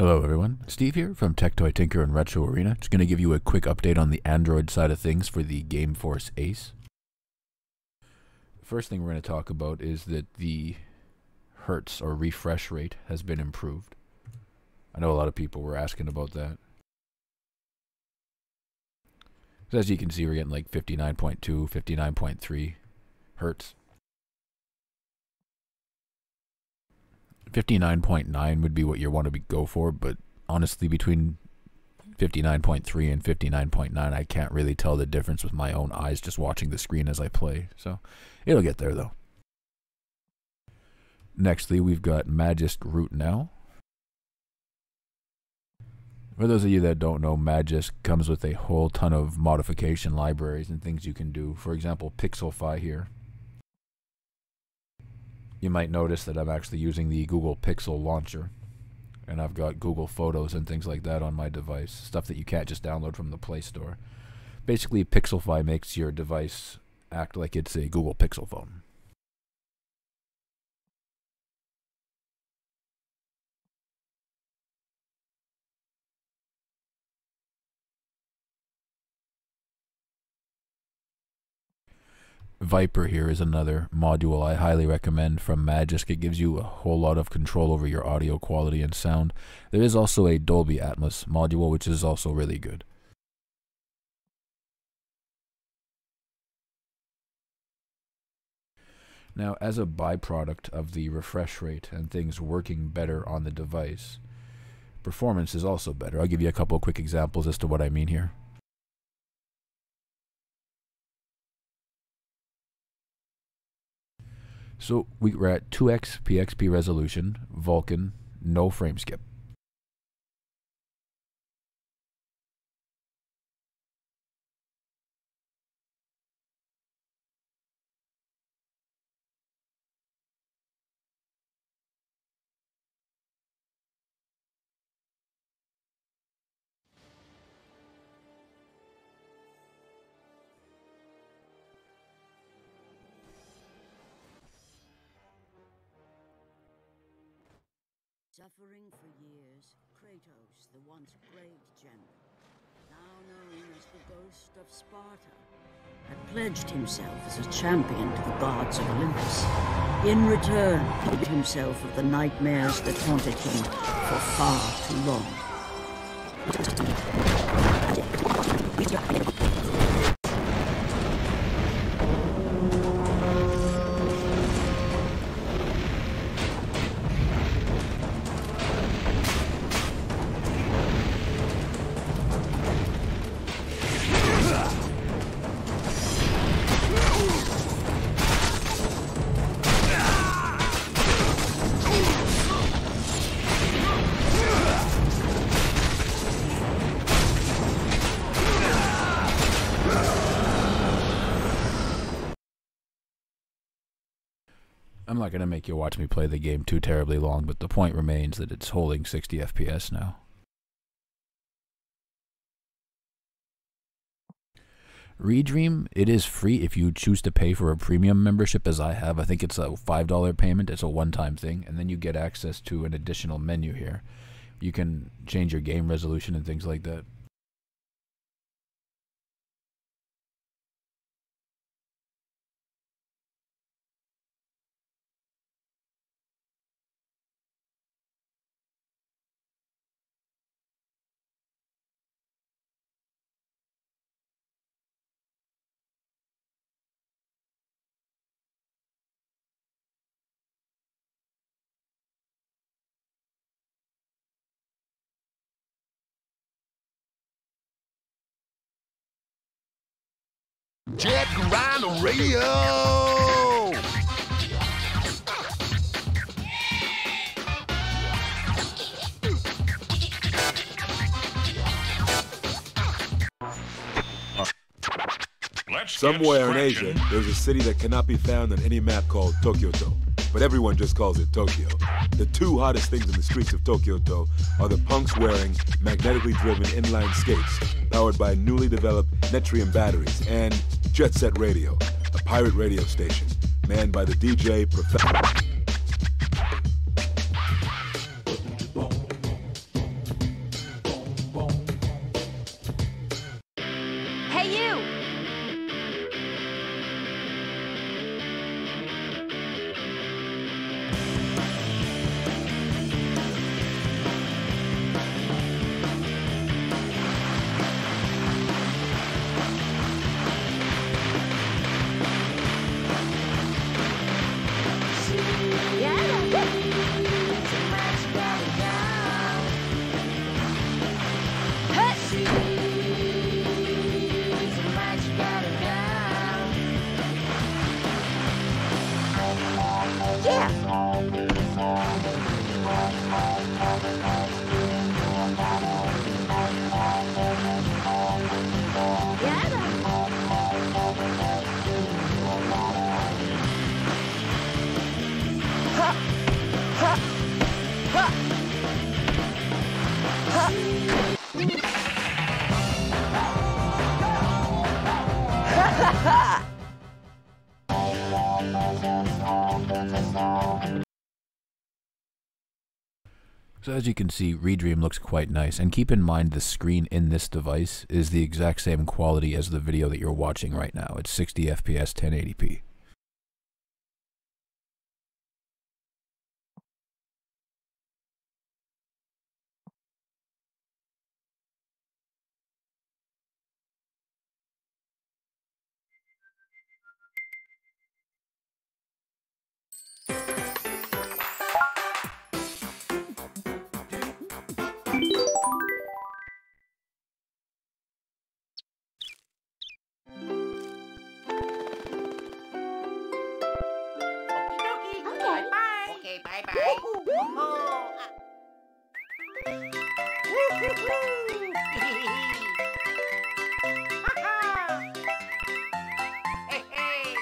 Hello everyone, Steve here from Tech Toy Tinker and Retro Arena. Just going to give you a quick update on the Android side of things for the Gameforce Ace. The first thing we're going to talk about is that the hertz or refresh rate has been improved. I know a lot of people were asking about that. So as you can see, we're getting like 59.2, 59.3 hertz. 59.9 would be what you want to go for, but honestly between 59.3 and 59.9 I can't really tell the difference with my own eyes just watching the screen as I play, so it'll get there though. Nextly, we've got Magisk Root now. For those of you that don't know, Magisk comes with a whole ton of modification libraries and things you can do. For example, Pixelfy here. You might notice that I'm actually using the Google Pixel launcher, and I've got Google Photos and things like that on my device, stuff that you can't just download from the Play Store. Basically, Pixelfy makes your device act like it's a Google Pixel phone. Viper here is another module I highly recommend from Magisk. It gives you a whole lot of control over your audio quality and sound. There is also a Dolby Atmos module, which is also really good. Now, as a byproduct of the refresh rate and things working better on the device, performance is also better. I'll give you a couple of quick examples as to what I mean here. So we're at 2x PXP resolution, Vulkan, no frame skip. Suffering for years, Kratos, the once great general, now known as the Ghost of Sparta, had pledged himself as a champion to the gods of Olympus. In return, he rid himself of the nightmares that haunted him for far too long. I'm not going to make you watch me play the game too terribly long, but the point remains that it's holding 60 FPS now. Redream, it is free if you choose to pay for a premium membership, as I have. I think it's a $5 payment. It's a one-time thing, and then you get access to an additional menu here. You can change your game resolution and things like that. Jet Grind Radio! Somewhere in Asia, there's a city that cannot be found on any map called Tokyo-to, but everyone just calls it Tokyo. The two hottest things in the streets of Tokyo-to are the punks wearing magnetically driven inline skates powered by newly developed Netrium batteries and Jet Set Radio, a pirate radio station manned by the DJ Professor. So as you can see, Redream looks quite nice, and keep in mind the screen in this device is the exact same quality as the video that you're watching right now. It's 60 FPS 1080p. Okay, bye-bye. Oh. Hey, hey.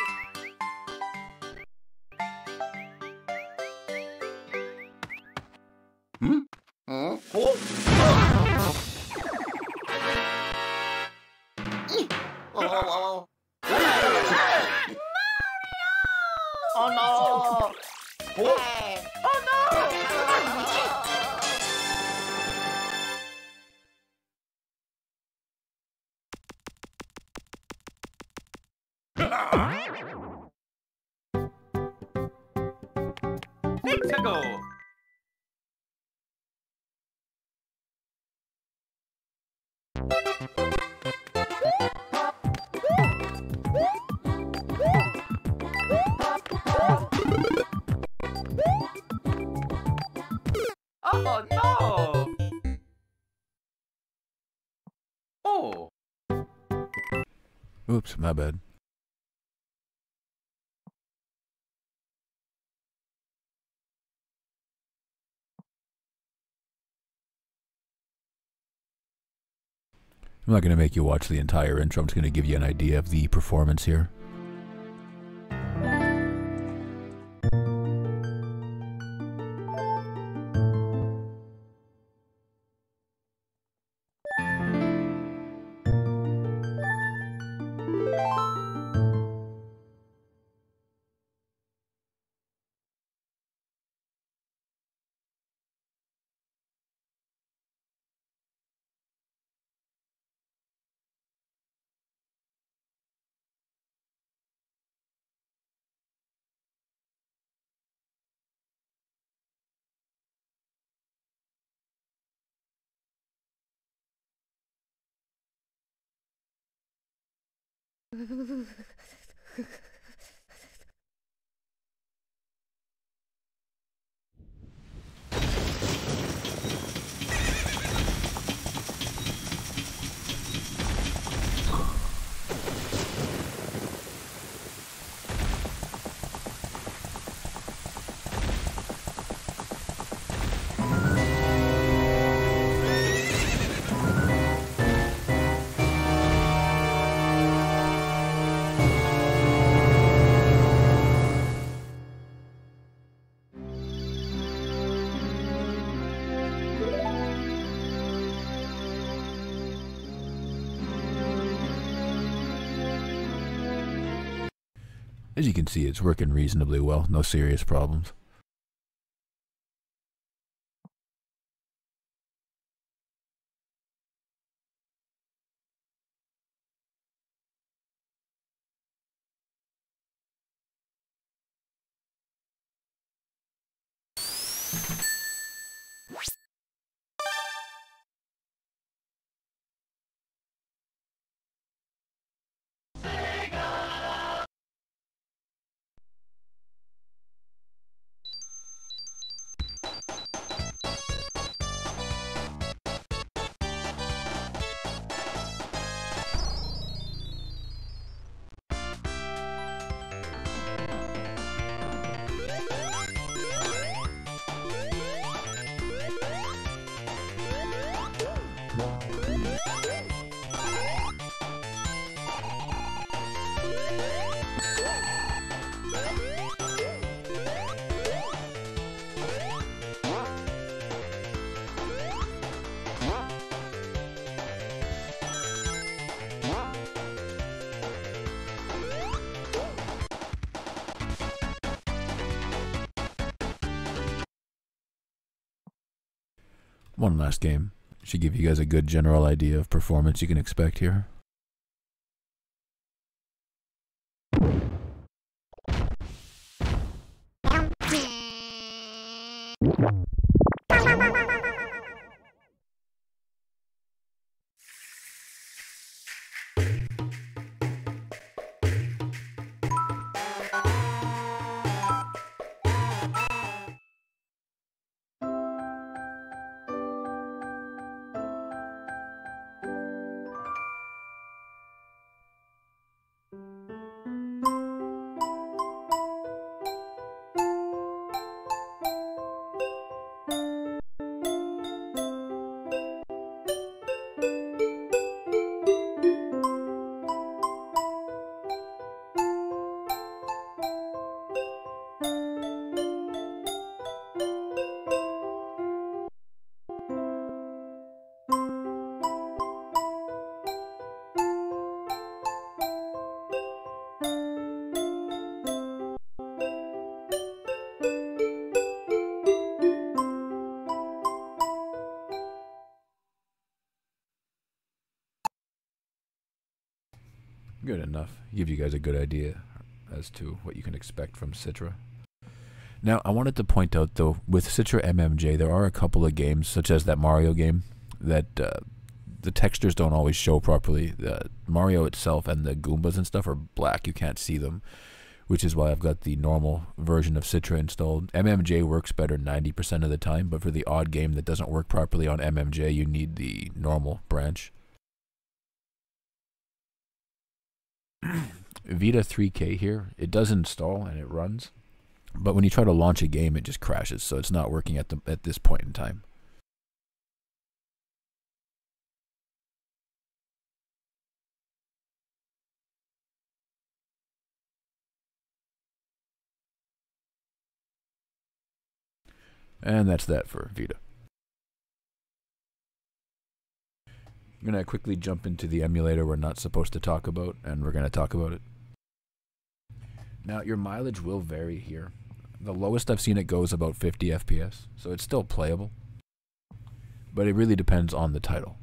Hmm? Oh. Oh. Oh no! Hey. Oh no! Let's go! Oh no! Oh! Oops, my bad. I'm not going to make you watch the entire intro, I'm just going to give you an idea of the performance here. As you can see, it's working reasonably well, no serious problems. One last game. Should give you guys a good general idea of performance you can expect here. Good enough. Give you guys a good idea as to what you can expect from Citra. Now, I wanted to point out, though, with Citra MMJ, there are a couple of games, such as that Mario game, that the textures don't always show properly. Mario itself and the Goombas and stuff are black. You can't see them, which is why I've got the normal version of Citra installed. MMJ works better 90% of the time, but for the odd game that doesn't work properly on MMJ, you need the normal branch. Vita 3K here, it does install and it runs, but when you try to launch a game, it just crashes, so it's not working at this point in time. And that's that for Vita. I'm going to quickly jump into the emulator we're not supposed to talk about, and we're going to talk about it. Now, your mileage will vary here. The lowest I've seen it go is about 50 FPS, so it's still playable. But it really depends on the title.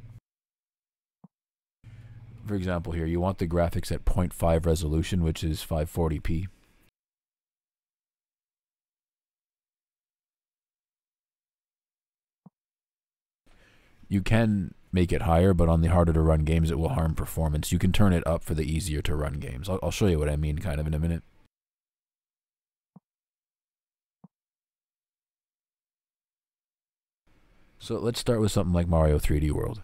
For example here, you want the graphics at 0.5 resolution, which is 540p. You can make it higher, but on the harder to run games it will harm performance. You can turn it up for the easier to run games. I'll show you what I mean kind of in a minute. So let's start with something like Mario 3D World.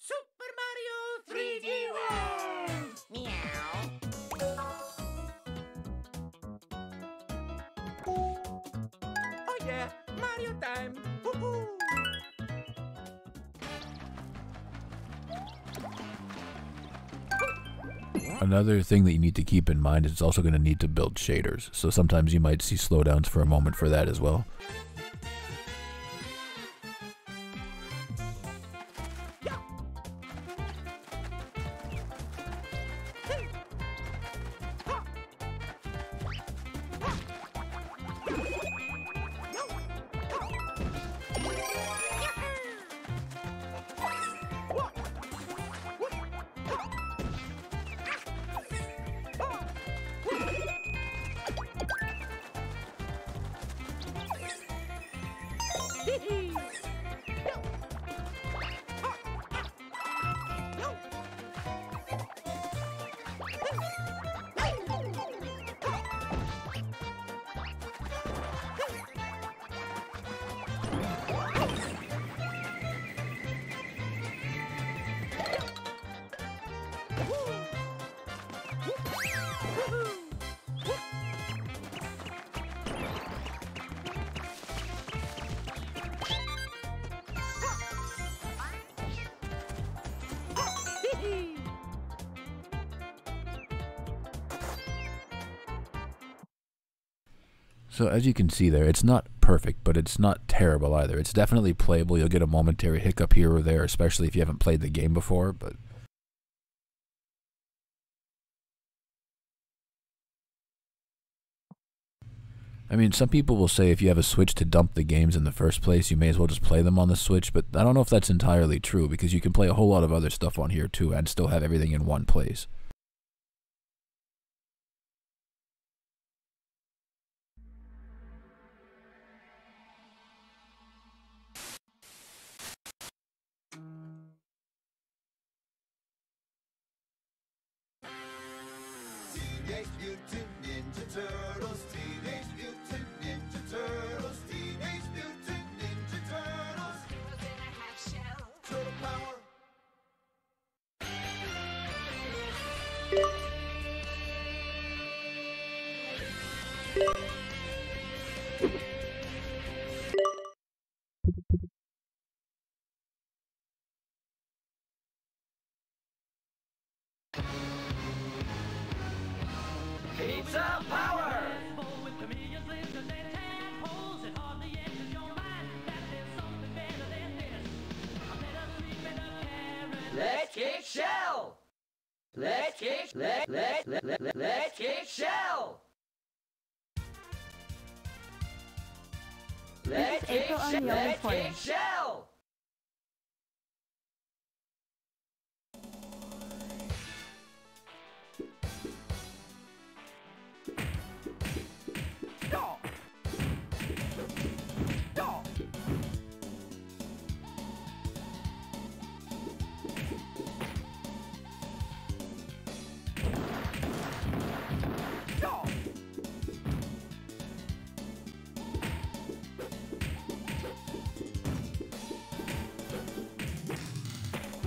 Super Mario 3D World! Meow. Oh yeah, Mario time! Woohoo! Another thing that you need to keep in mind is it's also going to need to build shaders, so sometimes you might see slowdowns for a moment for that as well. So as you can see there, it's not perfect, but it's not terrible either. It's definitely playable. You'll get a momentary hiccup here or there, especially if you haven't played the game before, but I mean, some people will say if you have a Switch to dump the games in the first place, you may as well just play them on the Switch, but I don't know if that's entirely true, because you can play a whole lot of other stuff on here too, and still have everything in one place. Teenage Mutant Ninja Turtles, Teenage Mutant Ninja Turtles, Teenage Mutant Ninja Turtles. Heroes in a half shell. Turtle power. Pizza power! Let's kick shell! Let's kick shell! Let's kick shell!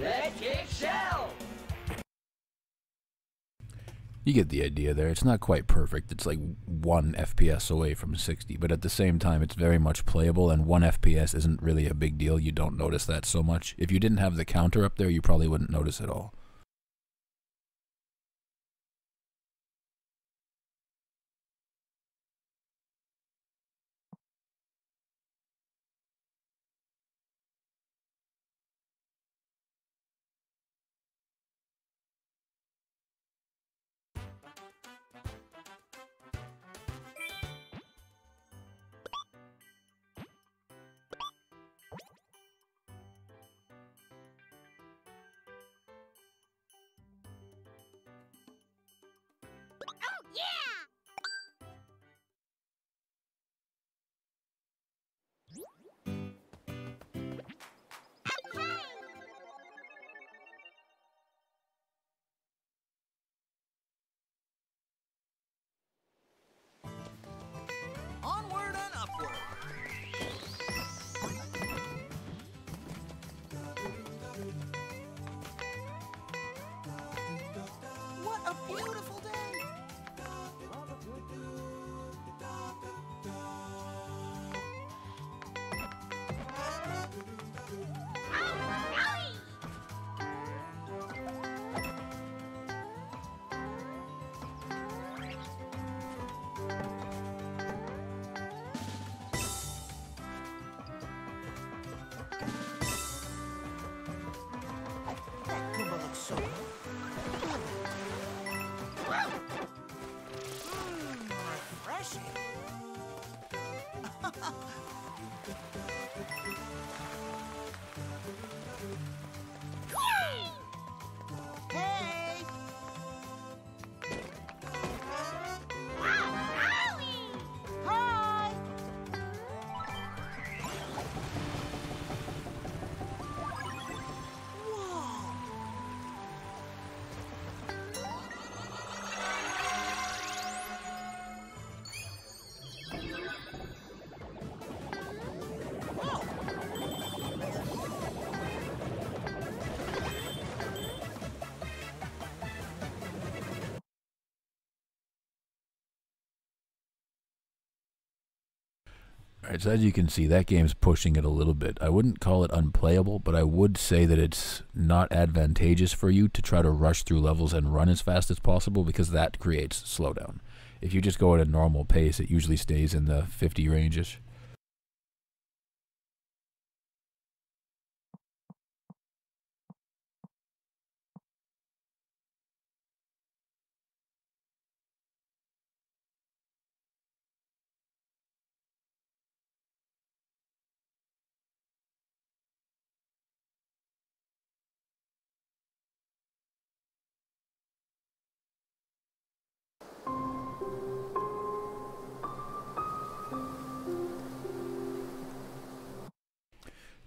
Let's kick shell! You get the idea there. It's not quite perfect. It's like 1 FPS away from 60, but at the same time, it's very much playable, and 1 FPS isn't really a big deal. You don't notice that so much. If you didn't have the counter up there, you probably wouldn't notice it all. Onward and upward. What a beautiful day. That Goomba looks so good. Refreshing. Hey! Hi! Whoa! Alright, so as you can see, that game's pushing it a little bit. I wouldn't call it unplayable, but I would say that it's not advantageous for you to try to rush through levels and run as fast as possible, because that creates slowdown. If you just go at a normal pace, it usually stays in the 50 range-ish.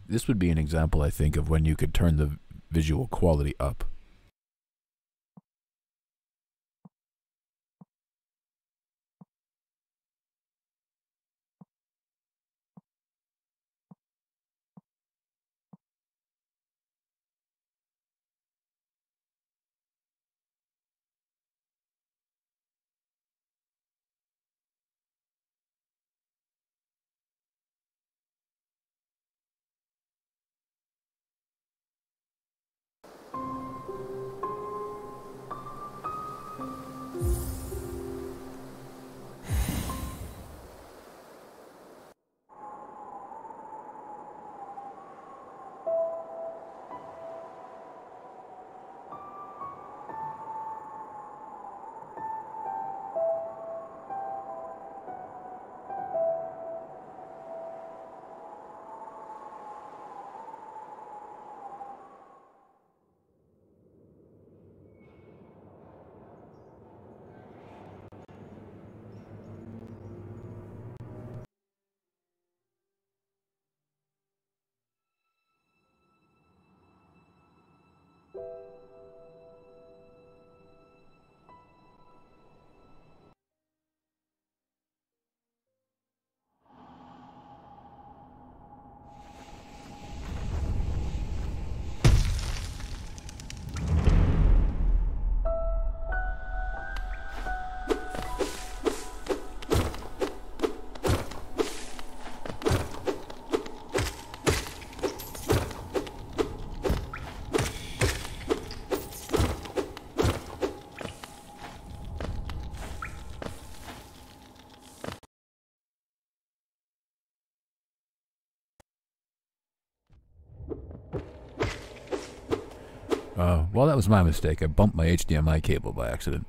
This would be an example, I think, of when you could turn the visual quality up. Well, that was my mistake. I bumped my HDMI cable by accident.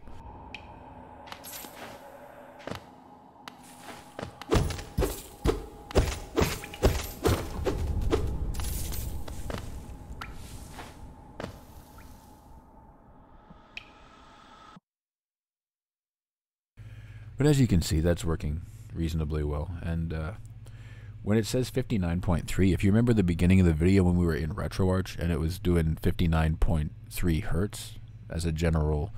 But as you can see, that's working reasonably well. And when it says 59.3, if you remember the beginning of the video when we were in RetroArch and it was doing 59.3 hertz as a general,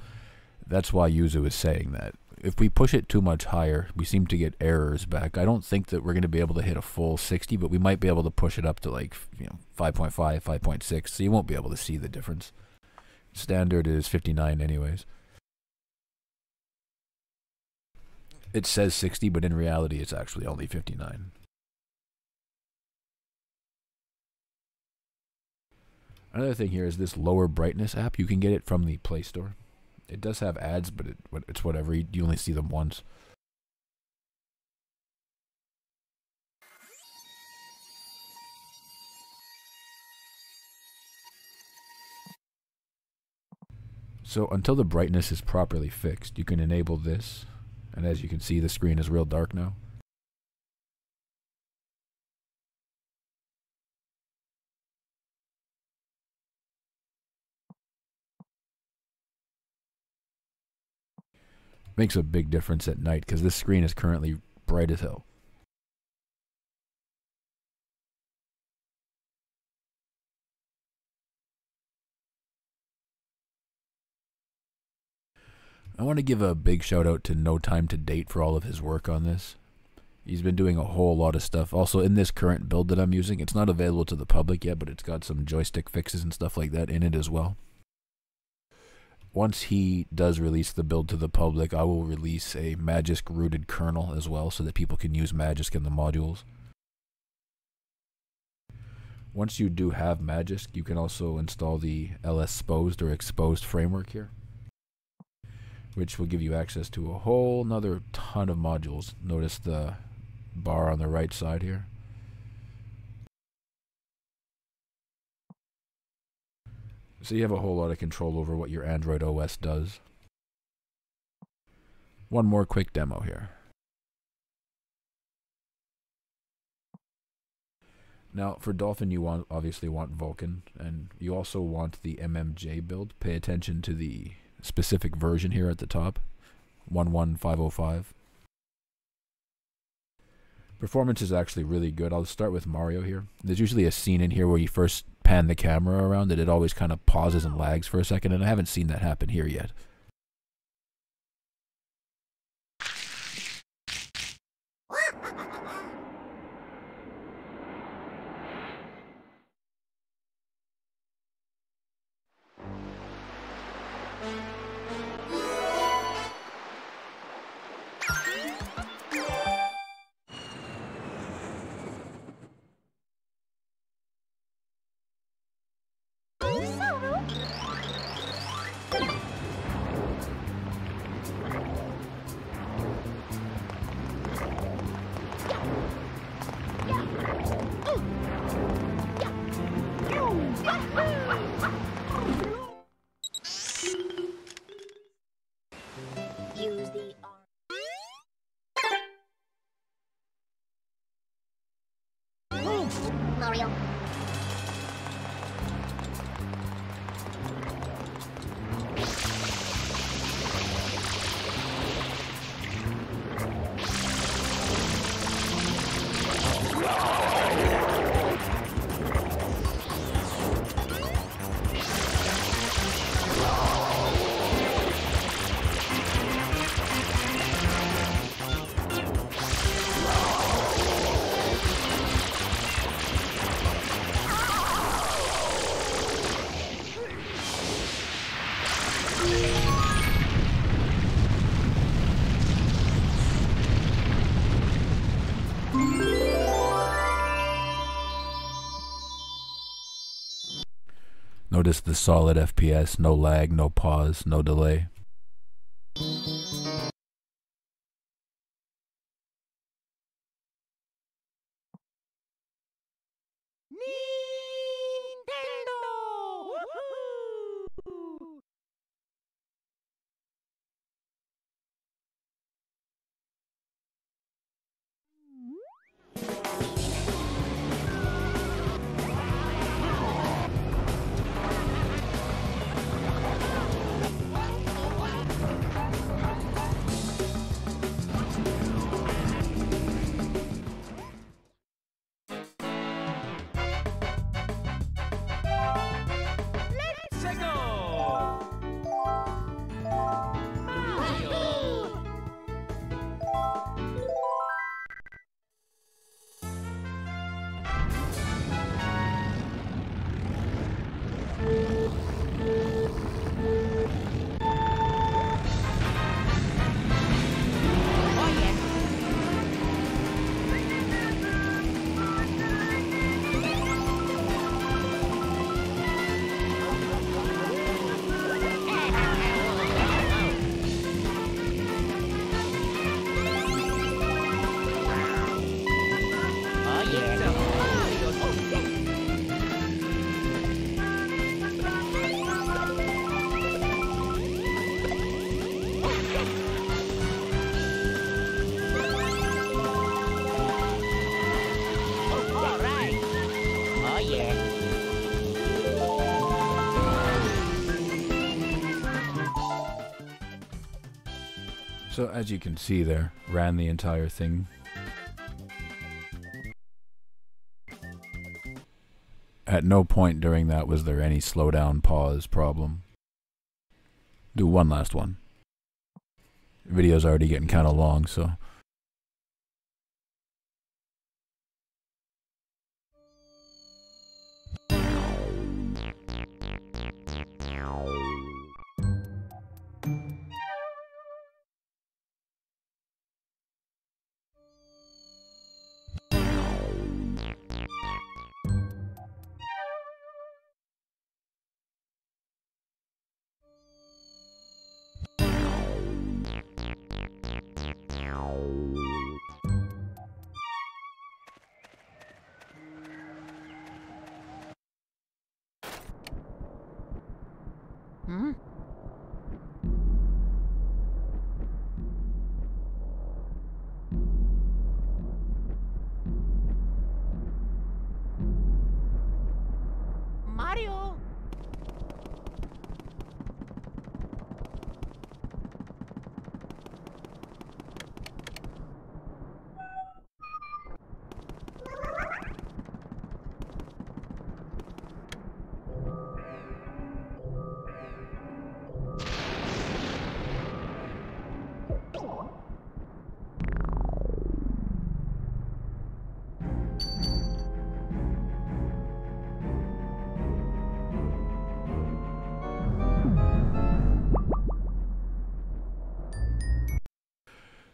that's why Yuzu is saying that. If we push it too much higher, we seem to get errors back. I don't think that we're going to be able to hit a full 60, but we might be able to push it up to like 5.5, 5.6, so you won't be able to see the difference. Standard is 59 anyways. It says 60, but in reality it's actually only 59. Another thing here is this lower brightness app. You can get it from the Play Store. It does have ads, but it's whatever. You only see them once. So until the brightness is properly fixed, you can enable this. And as you can see, the screen is real dark now. Makes a big difference at night because this screen is currently bright as hell. I want to give a big shout out to No Time to Date for all of his work on this. He's been doing a whole lot of stuff. Also, in this current build that I'm using, it's not available to the public yet, but it's got some joystick fixes and stuff like that in it as well. Once he does release the build to the public, I will release a Magisk rooted kernel as well so that people can use Magisk in the modules. Once you do have Magisk, you can also install the LS-sposed or exposed framework here, which will give you access to a whole nother ton of modules. Notice the bar on the right side here. So you have a whole lot of control over what your Android OS does. One more quick demo here. Now, for Dolphin, you obviously want Vulkan, and you also want the MMJ build. Pay attention to the specific version here at the top, 11505. Performance is actually really good. I'll start with Mario here. There's usually a scene in here where you first pan the camera around and it always kind of pauses and lags for a second, and I haven't seen that happen here yet. Use the Mario. Notice the solid FPS, no lag, no pause, no delay. So as you can see there, ran the entire thing. At no point during that was there any slowdown, pause, problem. Do one last one. Video's already getting kind of long, so...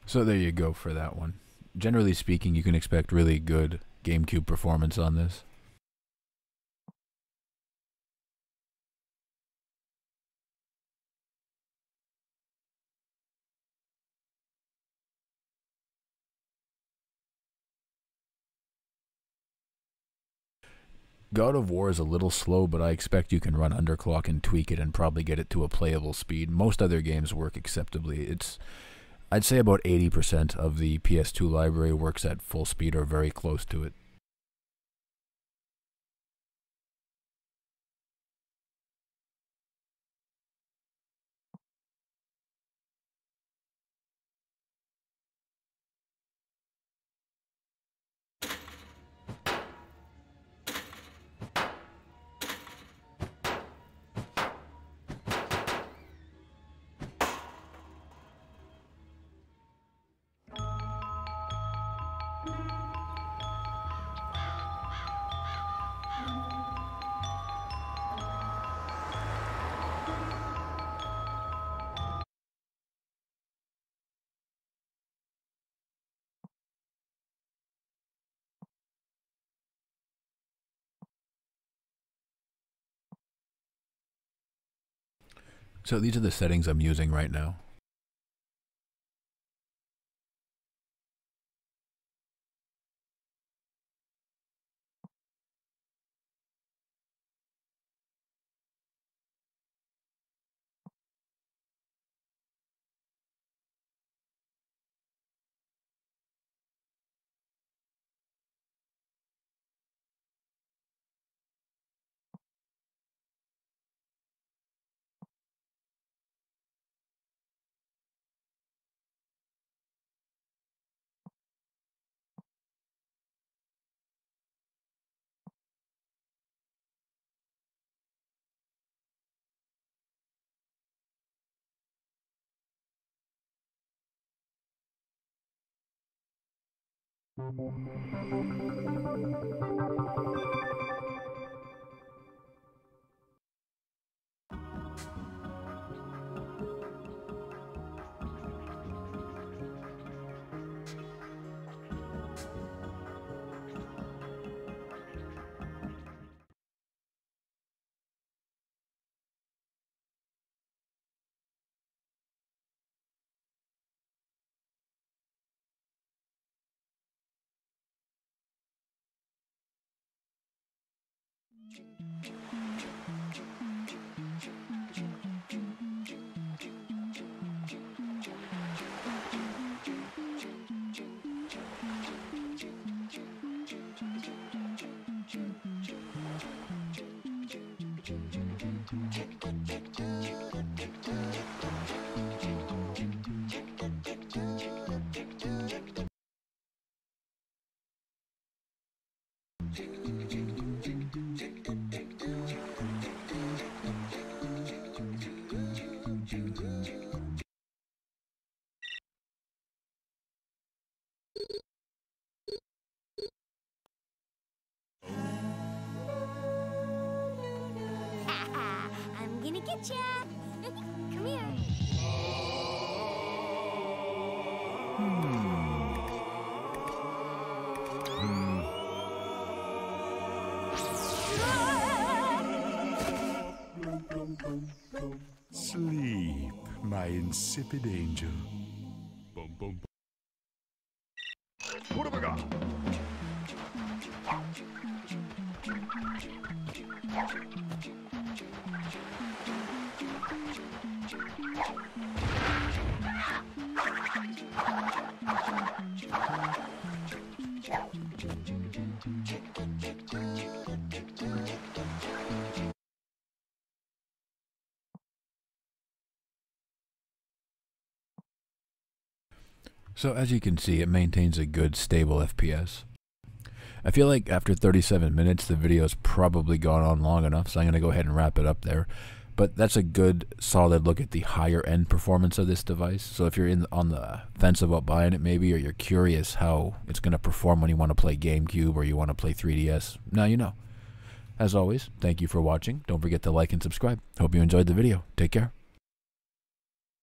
So there you go for that one. Generally speaking, you can expect really good GameCube performance on this. God of War is a little slow, but I expect you can run underclock and tweak it and probably get it to a playable speed. Most other games work acceptably. I'd say about 80% of the PS2 library works at full speed or very close to it. So these are the settings I'm using right now. I'm gonna get ya! Come here. Sleep, my insipid angel. What have I got? So as you can see, it maintains a good, stable FPS. I feel like after 37 minutes, the video's probably gone on long enough, so I'm going to go ahead and wrap it up there. But that's a good, solid look at the higher-end performance of this device. So if you're on the fence about buying it maybe, or you're curious how it's going to perform when you want to play GameCube or you want to play 3DS, now you know. As always, thank you for watching. Don't forget to like and subscribe. Hope you enjoyed the video. Take care.